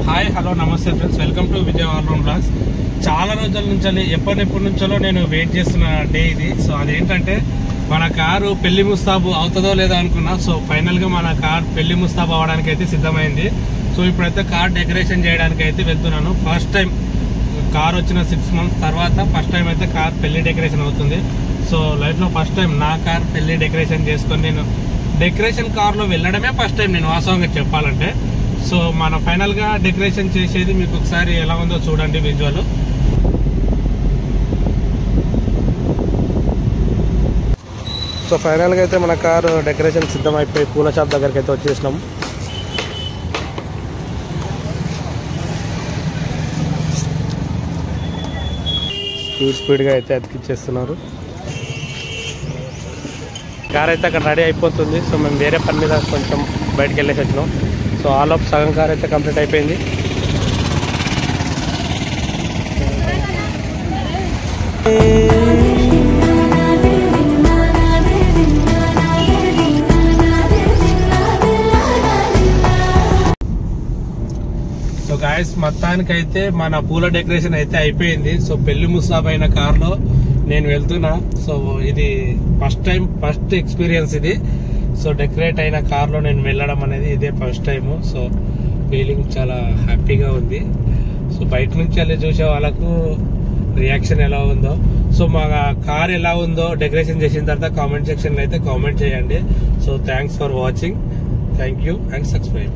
Hi hello నమస్తే friends, welcome to Vijay all round blogs. చాలా రోజుల నుంచి ఎప్పటి నుంచో నేను వెయిట్ చేస్తున్న డే ఇది. సో అదేంటంటే మన కారు పెళ్లి ముస్తాబు అవుతుందో లేదో అనుకున్నా. సో ఫైనల్ గా మన కార్ పెళ్లి ముస్తాబు అవడానికి అయితే సిద్ధమైంది. సో ఇప్పుడైతే కార్ డెకరేషన్ చేయడానికి అయితే వెళ్తున్నాను. ఫస్ట్ టైం కార్ వచ్చిన 6 months తర్వాత ఫస్ట్ టైం అయితే కార్ పెళ్లి డెకరేషన్ అవుతుంది. సో లైఫ్ లో ఫస్ట్ టైం నా కార్ పెళ్లి డెకరేషన్ చేసుకొని నేను డెకరేషన్ కార్ లో వెళ్ళడమే ఫస్ట్ టైం నేను వాస్తవంగా చెప్పాలంటే. సో మన ఫైనల్ గా డెకరేషన్ చేసేది మీకు ఒకసారి ఎలా ఉందో చూడండి విజువల్. సో ఫైనల్ గా అయితే మన కారు డెకరేషన్ సిద్ధం అయిపోయి పూల షాప్ దగ్గరికి అయితే వచ్చేసినాం. స్పీడ్ గా అయితే అతికిచ్చేస్తున్నారు. కార్ అయితే అక్కడ రెడీ అయిపోతుంది. సో మేము వేరే పని మీద కొంచెం బయటకు వెళ్ళేసి వచ్చినాం. సో ఆల్ ఆఫ్ సగం కార్ అయితే కంప్లీట్ అయిపోయింది. సో గాయస్, మొత్తానికైతే మన పూల డెకరేషన్ అయితే అయిపోయింది. సో పెళ్లి ముస్తాబ్ అయిన కార్ లో నేను వెళ్తున్నా. సో ఇది ఫస్ట్ ఎక్స్పీరియన్స్ ఇది. సో డెకరేట్ అయిన కార్ లో నేను వెళ్ళడం అనేది ఇదే ఫస్ట్ టైం. సో ఫీలింగ్ చాలా హ్యాపీగా ఉంది. సో బయట నుంచి వెళ్ళి చూసే వాళ్ళకు రియాక్షన్ ఎలా ఉందో, సో మా కార్ ఎలా ఉందో డెకరేషన్ చేసిన తర్వాత కామెంట్ సెక్షన్ లో అయితే కామెంట్ చేయండి. So thanks for watching. Thank you and subscribe.